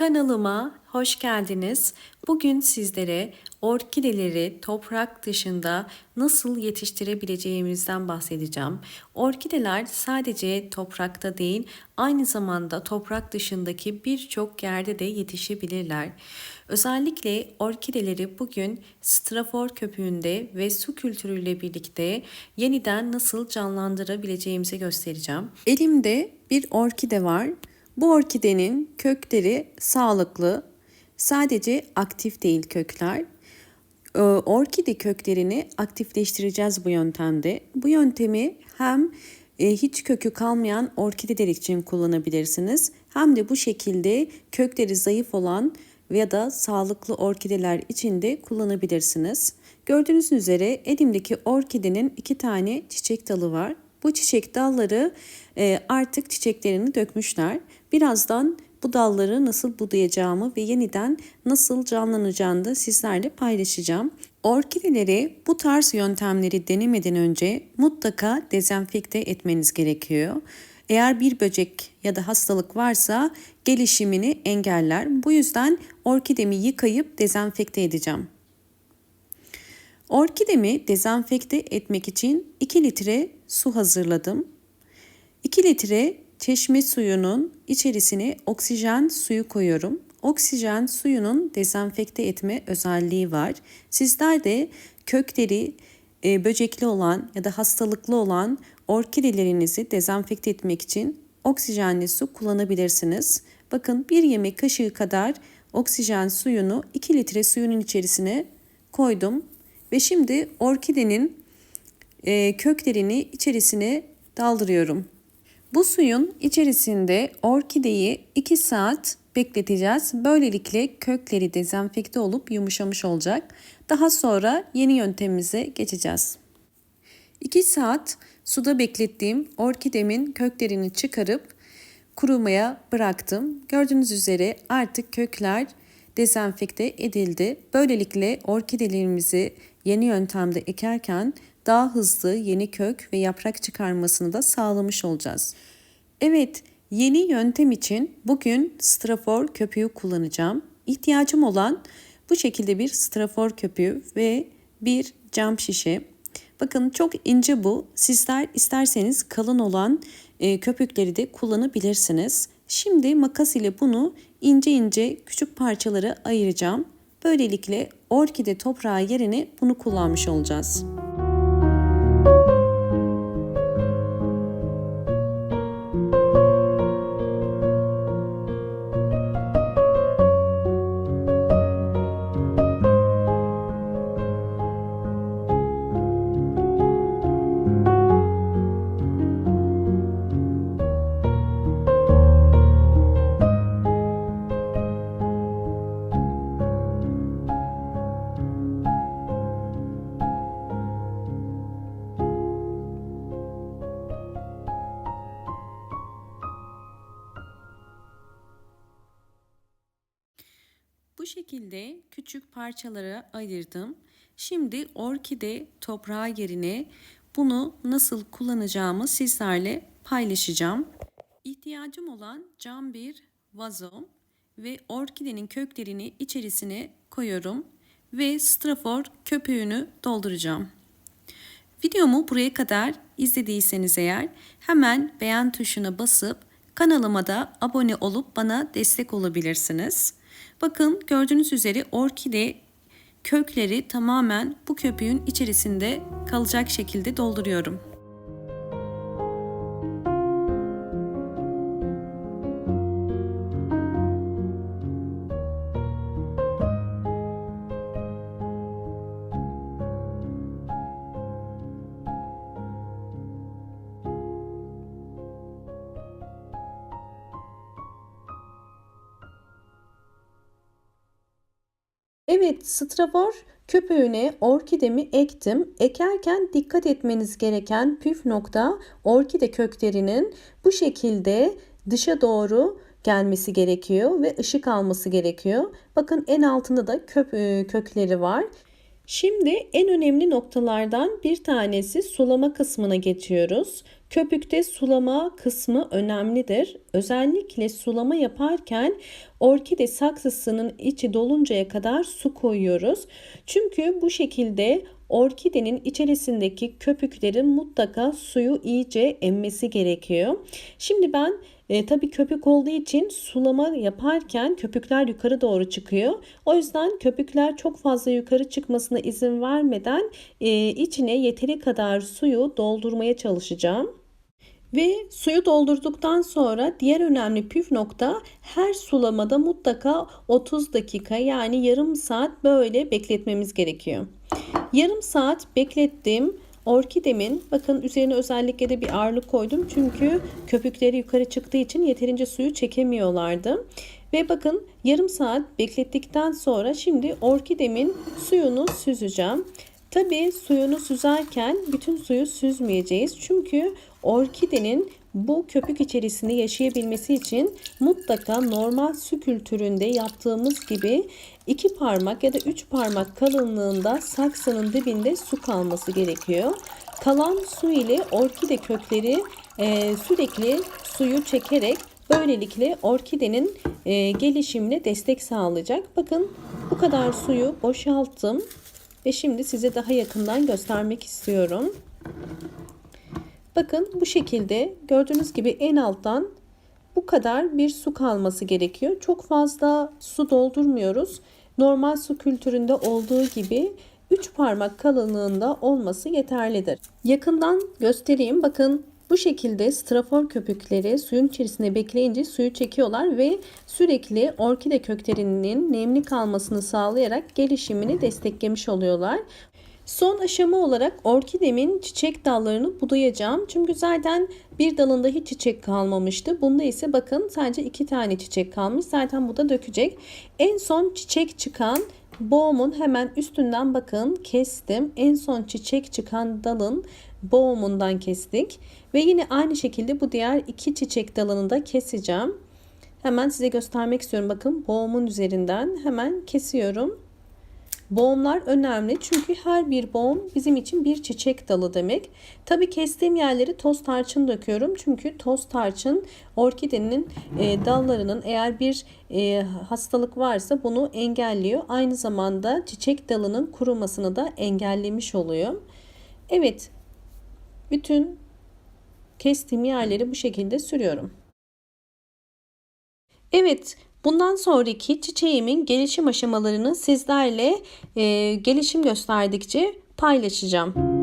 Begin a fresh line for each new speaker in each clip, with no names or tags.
Kanalıma hoş geldiniz. Bugün sizlere orkideleri toprak dışında nasıl yetiştirebileceğimizden bahsedeceğim. Orkideler sadece toprakta değil, aynı zamanda toprak dışındaki birçok yerde de yetişebilirler. Özellikle orkideleri bugün strafor köpüğünde ve su kültürüyle birlikte yeniden nasıl canlandırabileceğimizi göstereceğim. Elimde bir orkide var. Bu orkidenin kökleri sağlıklı, sadece aktif değil kökler. Orkide köklerini aktifleştireceğiz bu yöntemde. Bu yöntemi hem hiç kökü kalmayan orkideler için kullanabilirsiniz, hem de bu şekilde kökleri zayıf olan ya da sağlıklı orkideler için de kullanabilirsiniz. Gördüğünüz üzere elimdeki orkidenin 2 tane çiçek dalı var. Bu çiçek dalları artık çiçeklerini dökmüşler. Birazdan bu dalları nasıl budayacağımı ve yeniden nasıl canlanacağını da sizlerle paylaşacağım. Orkideleri bu tarz yöntemleri denemeden önce mutlaka dezenfekte etmeniz gerekiyor. Eğer bir böcek ya da hastalık varsa gelişimini engeller. Bu yüzden orkidemi yıkayıp dezenfekte edeceğim. Orkidemi dezenfekte etmek için 2 litre su hazırladım. 2 litre çeşme suyunun içerisine oksijen suyu koyuyorum. Oksijen suyunun dezenfekte etme özelliği var. Sizler de kökleri böcekli olan ya da hastalıklı olan orkidelerinizi dezenfekte etmek için oksijenli su kullanabilirsiniz. Bakın, 1 yemek kaşığı kadar oksijen suyunu 2 litre suyunun içerisine koydum. Ve şimdi orkidenin köklerini içerisine daldırıyorum. Bu suyun içerisinde orkideyi 2 saat bekleteceğiz. Böylelikle kökleri dezenfekte olup yumuşamış olacak. Daha sonra yeni yöntemimize geçeceğiz. 2 saat suda beklettiğim orkidemin köklerini çıkarıp kurumaya bıraktım. Gördüğünüz üzere artık kökler dezenfekte edildi. Böylelikle orkidelerimizi yeni yöntemde ekerken daha hızlı yeni kök ve yaprak çıkarmasını da sağlamış olacağız. Evet, yeni yöntem için bugün strafor köpüğü kullanacağım. İhtiyacım olan bu şekilde bir strafor köpüğü ve bir cam şişe. Bakın, çok ince bu. Sizler isterseniz kalın olan köpükleri de kullanabilirsiniz. Şimdi makas ile bunu ince ince küçük parçalara ayıracağım. Böylelikle orkide toprağı yerine bunu kullanmış olacağız. Bu şekilde küçük parçalara ayırdım. Şimdi orkide toprağı yerine bunu nasıl kullanacağımı sizlerle paylaşacağım. İhtiyacım olan cam bir vazo ve orkidenin köklerini içerisine koyuyorum ve strafor köpüğünü dolduracağım. Videomu buraya kadar izlediyseniz eğer hemen beğen tuşuna basıp kanalıma da abone olup bana destek olabilirsiniz. Bakın, gördüğünüz üzere orkide kökleri tamamen bu köpüğün içerisinde kalacak şekilde dolduruyorum. Evet, strafor köpüğüne orkidemi ektim. Ekerken dikkat etmeniz gereken püf nokta, orkide köklerinin bu şekilde dışa doğru gelmesi gerekiyor ve ışık alması gerekiyor. Bakın, en altında da kökleri var. Şimdi en önemli noktalardan bir tanesi sulama kısmına geçiyoruz. Köpükte sulama kısmı önemlidir. Özellikle sulama yaparken orkide saksısının içi doluncaya kadar su koyuyoruz. Çünkü bu şekilde orkidenin içerisindeki köpüklerin mutlaka suyu iyice emmesi gerekiyor. Şimdi ben tabii köpük olduğu için sulama yaparken köpükler yukarı doğru çıkıyor. O yüzden köpükler çok fazla yukarı çıkmasına izin vermeden içine yeteri kadar suyu doldurmaya çalışacağım. Ve suyu doldurduktan sonra diğer önemli püf nokta, her sulamada mutlaka 30 dakika yani yarım saat böyle bekletmemiz gerekiyor. Yarım saat beklettim. Orkidemin, bakın üzerine özellikle de bir ağırlık koydum. Çünkü köpükleri yukarı çıktığı için yeterince suyu çekemiyorlardı. Ve bakın yarım saat beklettikten sonra şimdi orkidemin suyunu süzeceğim. Tabii suyunu süzerken bütün suyu süzmeyeceğiz. Çünkü orkidenin bu köpük içerisinde yaşayabilmesi için mutlaka normal su kültüründe yaptığımız gibi 2 parmak ya da 3 parmak kalınlığında saksının dibinde su kalması gerekiyor. Kalan su ile orkide kökleri sürekli suyu çekerek böylelikle orkidenin gelişimine destek sağlayacak. Bakın bu kadar suyu boşalttım ve şimdi size daha yakından göstermek istiyorum. Bakın bu şekilde gördüğünüz gibi en alttan bu kadar bir su kalması gerekiyor. Çok fazla su doldurmuyoruz. Normal su kültüründe olduğu gibi 3 parmak kalınlığında olması yeterlidir. Yakından göstereyim. Bakın bu şekilde strafor köpükleri suyun içerisinde bekleyince suyu çekiyorlar ve sürekli orkide köklerinin nemli kalmasını sağlayarak gelişimini desteklemiş oluyorlar. Son aşama olarak orkidemin çiçek dallarını budayacağım. Çünkü zaten bir dalında hiç çiçek kalmamıştı. Bunda ise bakın sadece 2 tane çiçek kalmış. Zaten bu da dökecek. En son çiçek çıkan boğumun hemen üstünden bakın kestim. En son çiçek çıkan dalın boğumundan kestik. Ve yine aynı şekilde bu diğer 2 çiçek dalını da keseceğim. Hemen size göstermek istiyorum. Bakın boğumun üzerinden hemen kesiyorum. Boğumlar önemli çünkü her bir boğum bizim için bir çiçek dalı demek. Tabii kestiğim yerleri toz tarçın döküyorum. Çünkü toz tarçın orkidenin dallarının eğer bir hastalık varsa bunu engelliyor. Aynı zamanda çiçek dalının kurumasını da engellemiş oluyor. Evet, bütün kestiğim yerleri bu şekilde sürüyorum. Evet, bundan sonraki çiçeğimin gelişim aşamalarını sizlerle gelişim gösterdikçe paylaşacağım.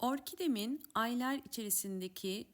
Orkidemin aylar içerisindeki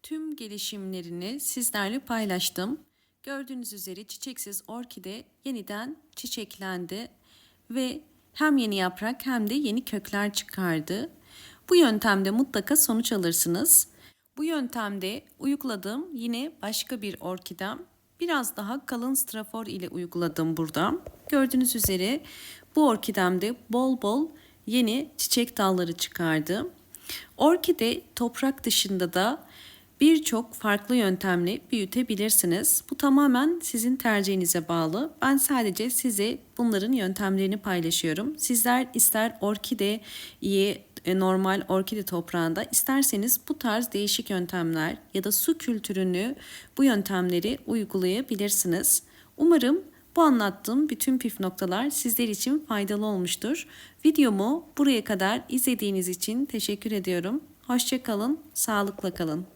tüm gelişimlerini sizlerle paylaştım. Gördüğünüz üzere çiçeksiz orkide yeniden çiçeklendi ve hem yeni yaprak hem de yeni kökler çıkardı. Bu yöntemde mutlaka sonuç alırsınız. Bu yöntemde uyguladığım yine başka bir orkidem. Biraz daha kalın strafor ile uyguladım burada. Gördüğünüz üzere bu orkidemde bol bol yeni çiçek dalları çıkardı. Orkide toprak dışında da birçok farklı yöntemle büyütebilirsiniz. Bu tamamen sizin tercihinize bağlı. Ben sadece size bunların yöntemlerini paylaşıyorum. Sizler ister orkideyi normal orkide toprağında, isterseniz bu tarz değişik yöntemler ya da su kültürünü bu yöntemleri uygulayabilirsiniz. Umarım bu anlattığım bütün püf noktalar sizler için faydalı olmuştur. Videomu buraya kadar izlediğiniz için teşekkür ediyorum. Hoşça kalın, sağlıkla kalın.